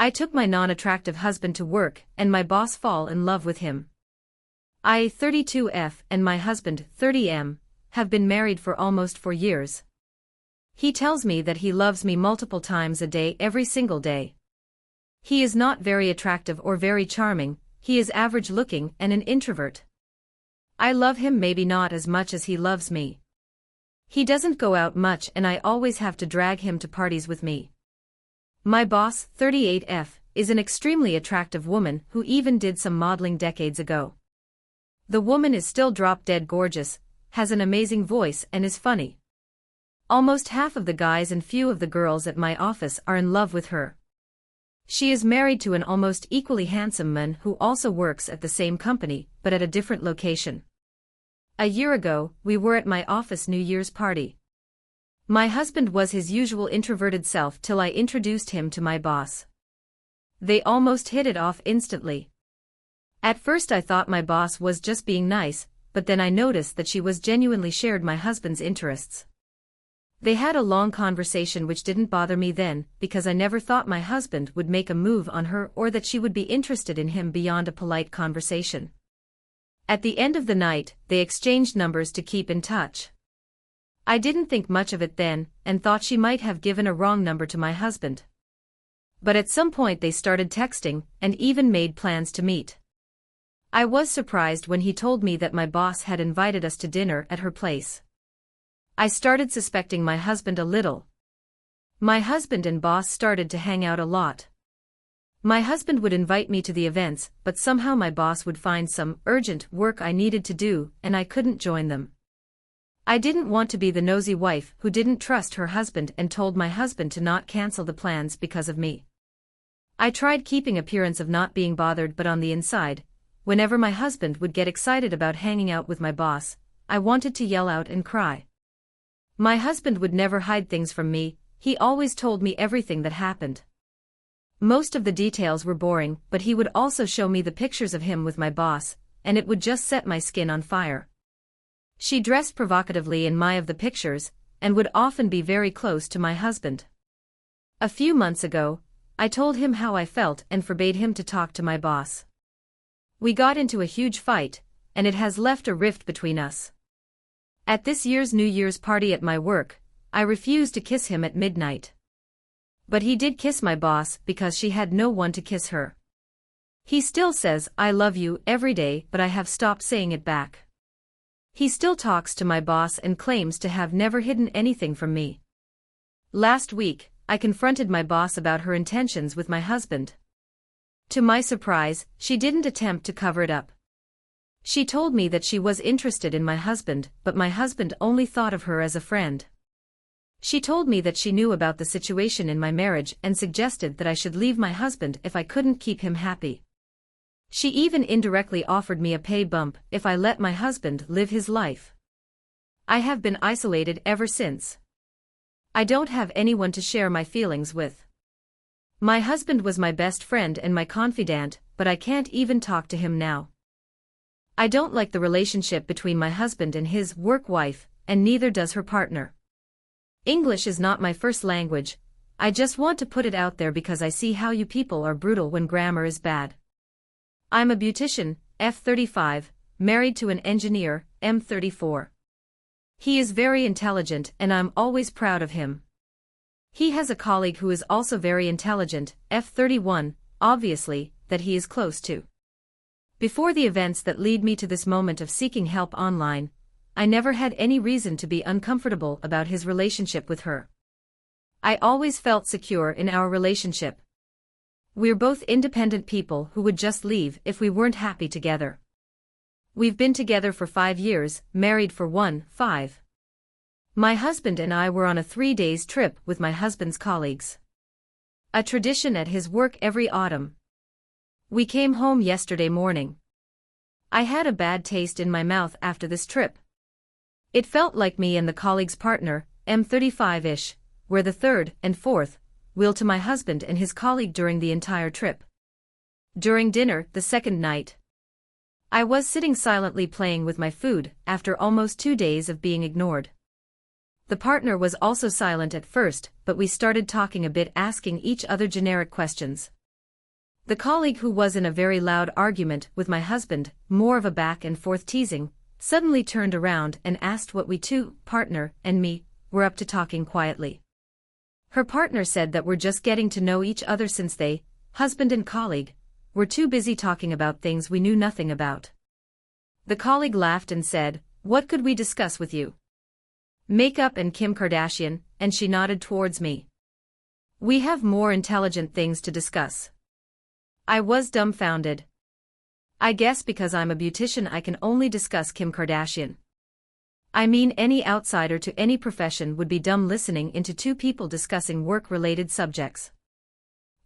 I took my non-attractive husband to work and my boss fall in love with him. I, 32F, and my husband, 30M, have been married for almost 4 years. He tells me that he loves me multiple times a day every single day. He is not very attractive or very charming, he is average looking and an introvert. I love him maybe not as much as he loves me. He doesn't go out much and I always have to drag him to parties with me. My boss, 38F, is an extremely attractive woman who even did some modeling decades ago. The woman is still drop-dead gorgeous, has an amazing voice and is funny. Almost half of the guys and few of the girls at my office are in love with her. She is married to an almost equally handsome man who also works at the same company, but at a different location. A year ago, we were at my office New Year's party. My husband was his usual introverted self till I introduced him to my boss. They almost hit it off instantly. At first I thought my boss was just being nice, but then I noticed that she was genuinely shared my husband's interests. They had a long conversation which didn't bother me then, because I never thought my husband would make a move on her or that she would be interested in him beyond a polite conversation. At the end of the night, they exchanged numbers to keep in touch. I didn't think much of it then, and thought she might have given a wrong number to my husband. But at some point they started texting, and even made plans to meet. I was surprised when he told me that my boss had invited us to dinner at her place. I started suspecting my husband a little. My husband and boss started to hang out a lot. My husband would invite me to the events, but somehow my boss would find some urgent work I needed to do, and I couldn't join them. I didn't want to be the nosy wife who didn't trust her husband and told my husband to not cancel the plans because of me. I tried keeping appearance of not being bothered, but on the inside, whenever my husband would get excited about hanging out with my boss, I wanted to yell out and cry. My husband would never hide things from me, he always told me everything that happened. Most of the details were boring, but he would also show me the pictures of him with my boss, and it would just set my skin on fire. She dressed provocatively in my of the pictures, and would often be very close to my husband. A few months ago, I told him how I felt and forbade him to talk to my boss. We got into a huge fight, and it has left a rift between us. At this year's New Year's party at my work, I refused to kiss him at midnight. But he did kiss my boss because she had no one to kiss her. He still says I love you every day, but I have stopped saying it back. He still talks to my boss and claims to have never hidden anything from me. Last week, I confronted my boss about her intentions with my husband. To my surprise, she didn't attempt to cover it up. She told me that she was interested in my husband, but my husband only thought of her as a friend. She told me that she knew about the situation in my marriage and suggested that I should leave my husband if I couldn't keep him happy. She even indirectly offered me a pay bump if I let my husband live his life. I have been isolated ever since. I don't have anyone to share my feelings with. My husband was my best friend and my confidant, but I can't even talk to him now. I don't like the relationship between my husband and his work wife, and neither does her partner. English is not my first language, I just want to put it out there because I see how you people are brutal when grammar is bad. I'm a beautician, F35, married to an engineer, M34. He is very intelligent and I'm always proud of him. He has a colleague who is also very intelligent, F31, obviously, that he is close to. Before the events that lead me to this moment of seeking help online, I never had any reason to be uncomfortable about his relationship with her. I always felt secure in our relationship. We're both independent people who would just leave if we weren't happy together. We've been together for 5 years, married for 5. My husband and I were on a 3-day trip with my husband's colleagues. A tradition at his work every autumn. We came home yesterday morning. I had a bad taste in my mouth after this trip. It felt like me and the colleague's partner, M35-ish, were the third and fourth wheel to my husband and his colleague during the entire trip. During dinner, the second night, I was sitting silently playing with my food after almost 2 days of being ignored. The partner was also silent at first, but we started talking a bit, asking each other generic questions. The colleague who was in a very loud argument with my husband, more of a back and forth teasing, suddenly turned around and asked what we two, partner and me, were up to talking quietly. Her partner said that we're just getting to know each other since they, husband and colleague, were too busy talking about things we knew nothing about. The colleague laughed and said, "What could we discuss with you?" "Makeup and Kim Kardashian," and she nodded towards me. "We have more intelligent things to discuss." I was dumbfounded. I guess because I'm a beautician I can only discuss Kim Kardashian. I mean, any outsider to any profession would be dumb listening into two people discussing work-related subjects.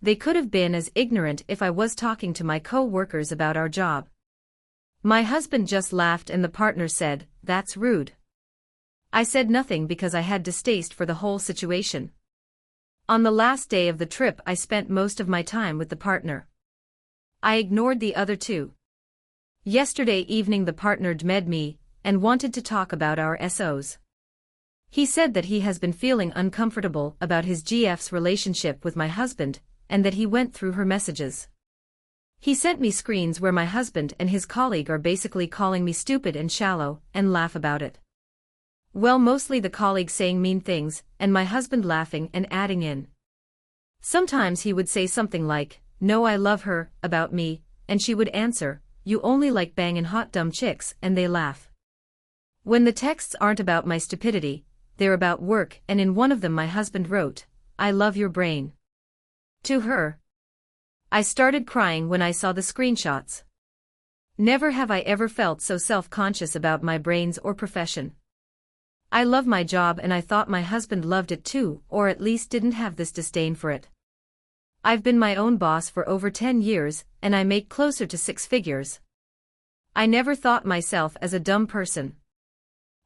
They could have been as ignorant if I was talking to my co-workers about our job. My husband just laughed and the partner said, "That's rude." I said nothing because I had distaste for the whole situation. On the last day of the trip I spent most of my time with the partner. I ignored the other two. Yesterday evening the partner DM'd me and wanted to talk about our SOs. He said that he has been feeling uncomfortable about his GF's relationship with my husband and that he went through her messages. He sent me screens where my husband and his colleague are basically calling me stupid and shallow and laugh about it. Well, mostly the colleague saying mean things and my husband laughing and adding in. Sometimes he would say something like, "No, I love her," about me, and she would answer, "You only like bangin' hot dumb chicks," and they laugh. When the texts aren't about my stupidity, they're about work, and in one of them my husband wrote, "I love your brain." To her. I started crying when I saw the screenshots. Never have I ever felt so self-conscious about my brains or profession. I love my job and I thought my husband loved it too, or at least didn't have this disdain for it. I've been my own boss for over 10 years, and I make closer to 6 figures. I never thought myself as a dumb person.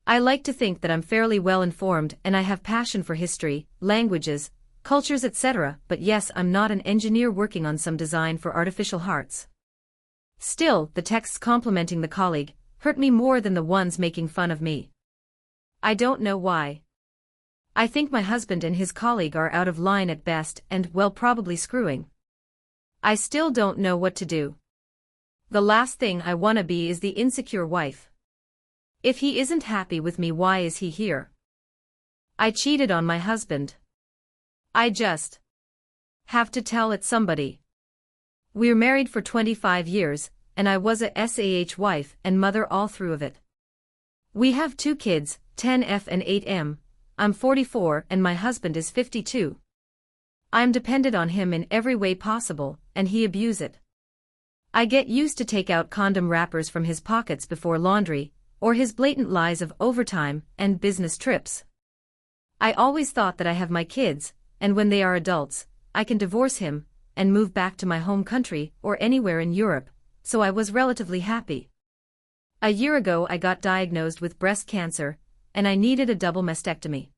I like to think that I'm fairly well informed and I have passion for history, languages, cultures, etc., but yes, I'm not an engineer working on some design for artificial hearts. Still, the texts complimenting the colleague hurt me more than the ones making fun of me. I don't know why. I think my husband and his colleague are out of line at best and, well, probably screwing. I still don't know what to do. The last thing I wanna be is the insecure wife. If he isn't happy with me, why is he here? I cheated on my husband. I just have to tell it somebody. We're married for 25 years, and I was a SAH wife and mother all through of it. We have 2 kids, 10F and 8M. I'm 44 and my husband is 52. I'm dependent on him in every way possible, and he abuse it. I get used to take out condom wrappers from his pockets before laundry, or his blatant lies of overtime and business trips. I always thought that I have my kids, and when they are adults, I can divorce him and move back to my home country or anywhere in Europe, so I was relatively happy. A year ago I got diagnosed with breast cancer, and I needed a double mastectomy.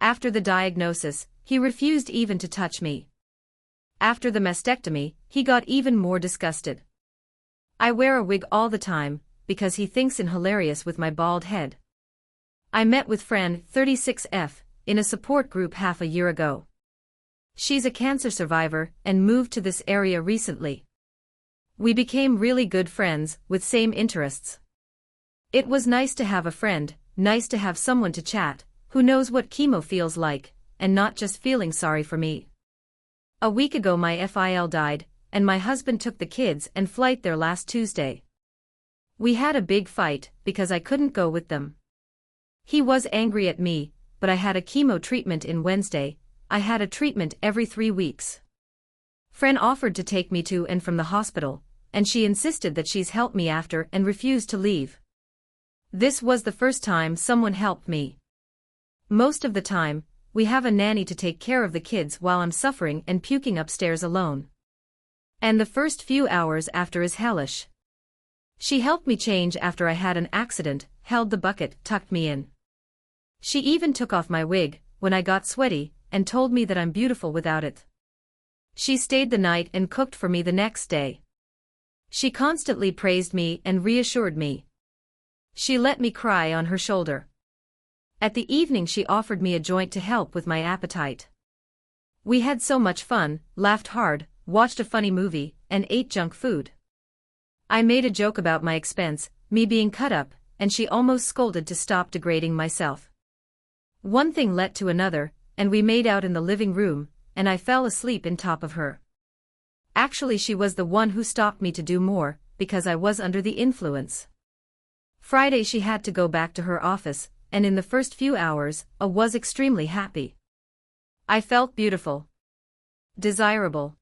After the diagnosis, he refused even to touch me. After the mastectomy, he got even more disgusted. I wear a wig all the time, because he thinks I'm hilarious with my bald head. I met with Fran, 36F, in a support group half a year ago. She's a cancer survivor and moved to this area recently. We became really good friends, with same interests. It was nice to have a friend, nice to have someone to chat, who knows what chemo feels like, and not just feeling sorry for me. A week ago my FIL died, and my husband took the kids and flight there last Tuesday. We had a big fight, because I couldn't go with them. He was angry at me, but I had a chemo treatment in Wednesday. I had a treatment every 3 weeks. Fran offered to take me to and from the hospital, and she insisted that she's helped me after and refused to leave. This was the first time someone helped me. Most of the time, we have a nanny to take care of the kids while I'm suffering and puking upstairs alone. And the first few hours after is hellish. She helped me change after I had an accident, held the bucket, tucked me in. She even took off my wig when I got sweaty and told me that I'm beautiful without it. She stayed the night and cooked for me the next day. She constantly praised me and reassured me. She let me cry on her shoulder. At the evening she offered me a joint to help with my appetite. We had so much fun, laughed hard, watched a funny movie, and ate junk food. I made a joke about my expense, me being cut up, and she almost scolded to stop degrading myself. One thing led to another, and we made out in the living room, and I fell asleep in top of her. Actually, she was the one who stopped me to do more, because I was under the influence. Friday she had to go back to her office, and in the first few hours, I was extremely happy. I felt beautiful. Desirable.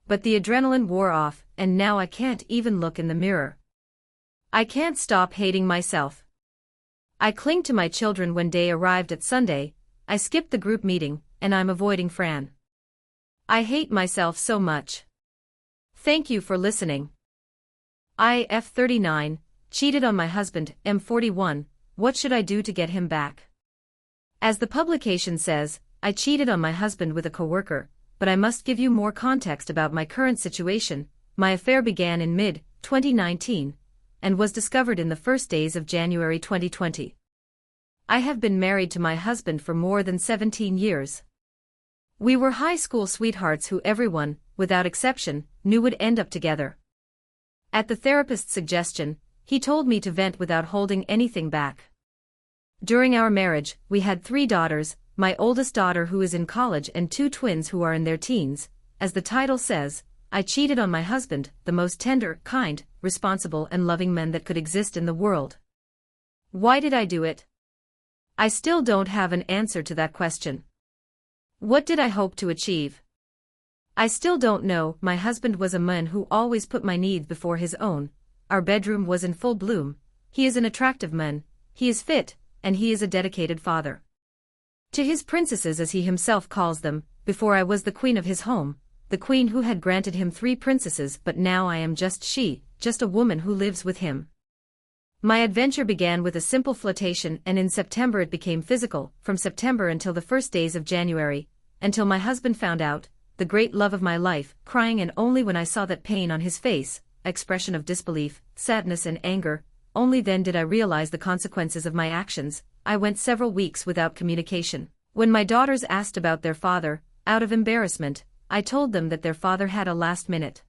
But the adrenaline wore off, and now I can't even look in the mirror. I can't stop hating myself. I cling to my children. When day arrived at Sunday, I skipped the group meeting, and I'm avoiding Fran. I hate myself so much. Thank you for listening. I, F39, cheated on my husband, M41, what should I do to get him back? As the publication says, I cheated on my husband with a coworker, but I must give you more context about my current situation. My affair began in mid-2019, and was discovered in the first days of January 2020. I have been married to my husband for more than 17 years. We were high school sweethearts who everyone, without exception, knew would end up together. At the therapist's suggestion, he told me to vent without holding anything back. During our marriage, we had 3 daughters, my oldest daughter who is in college and 2 twins who are in their teens. As the title says, I cheated on my husband, the most tender, kind, responsible and loving man that could exist in the world. Why did I do it? I still don't have an answer to that question. What did I hope to achieve? I still don't know. My husband was a man who always put my needs before his own. Our bedroom was in full bloom. He is an attractive man, he is fit, and he is a dedicated father. To his princesses, as he himself calls them, before I was the queen of his home, the queen who had granted him 3 princesses, but now I am just a woman who lives with him. My adventure began with a simple flirtation, and in September it became physical, from September until the first days of January, until my husband found out, the great love of my life, crying, and only when I saw that pain on his face, expression of disbelief, sadness and anger, only then did I realize the consequences of my actions. I went several weeks without communication. When my daughters asked about their father, out of embarrassment, I told them that their father had a last-minute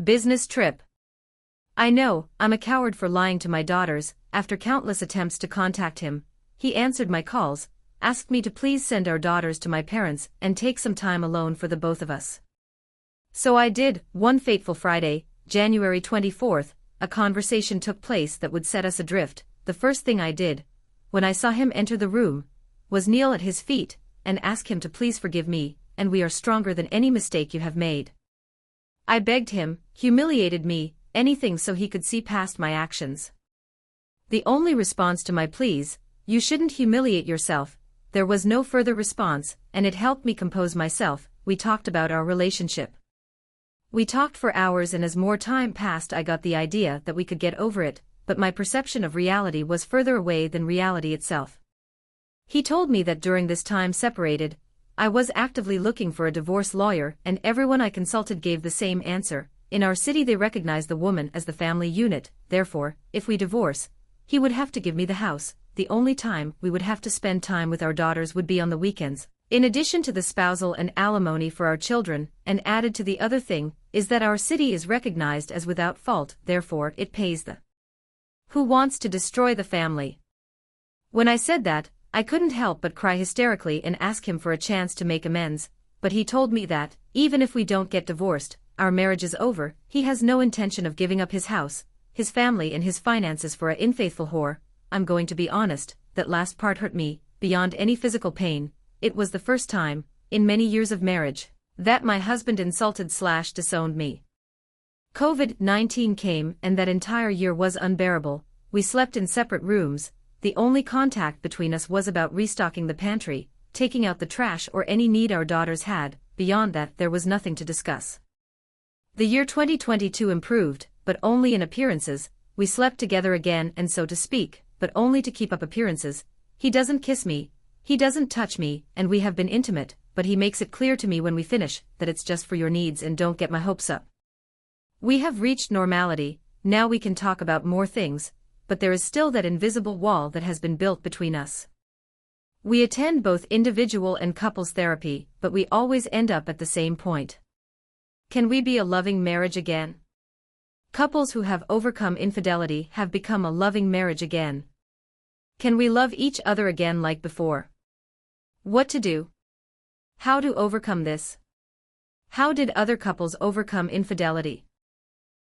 business trip. I know, I'm a coward for lying to my daughters. After countless attempts to contact him, he answered my calls, asked me to please send our daughters to my parents and take some time alone for the both of us. So I did. One fateful Friday, January 24th, a conversation took place that would set us adrift. The first thing I did, when I saw him enter the room, was kneel at his feet and ask him to please forgive me, and we are stronger than any mistake you have made. I begged him, humiliated me, anything so he could see past my actions. The only response to my pleas, you shouldn't humiliate yourself, there was no further response, and it helped me compose myself. We talked about our relationship. We talked for hours, and as more time passed I got the idea that we could get over it, but my perception of reality was further away than reality itself. He told me that during this time separated, I was actively looking for a divorce lawyer, and everyone I consulted gave the same answer. In our city they recognize the woman as the family unit, therefore, if we divorce, he would have to give me the house. The only time we would have to spend time with our daughters would be on the weekends. In addition to the spousal and alimony for our children, and added to the other thing, is that our city is recognized as without fault, therefore it pays the who wants to destroy the family. When I said that, I couldn't help but cry hysterically and ask him for a chance to make amends, but he told me that, even if we don't get divorced, our marriage is over. He has no intention of giving up his house, his family and his finances for a unfaithful whore. I'm going to be honest, that last part hurt me, beyond any physical pain. It was the first time, in many years of marriage, that my husband insulted/disowned me. COVID-19 came, and that entire year was unbearable. We slept in separate rooms. The only contact between us was about restocking the pantry, taking out the trash or any need our daughters had. Beyond that there was nothing to discuss. The year 2022 improved, but only in appearances. We slept together again, and so to speak, but only to keep up appearances. He doesn't kiss me, he doesn't touch me, and we have been intimate, but he makes it clear to me when we finish that it's just for your needs and don't get my hopes up. We have reached normality. Now we can talk about more things, but there is still that invisible wall that has been built between us. We attend both individual and couples therapy, but we always end up at the same point. Can we be a loving marriage again? Couples who have overcome infidelity have become a loving marriage again. Can we love each other again like before? What to do? How to overcome this? How did other couples overcome infidelity?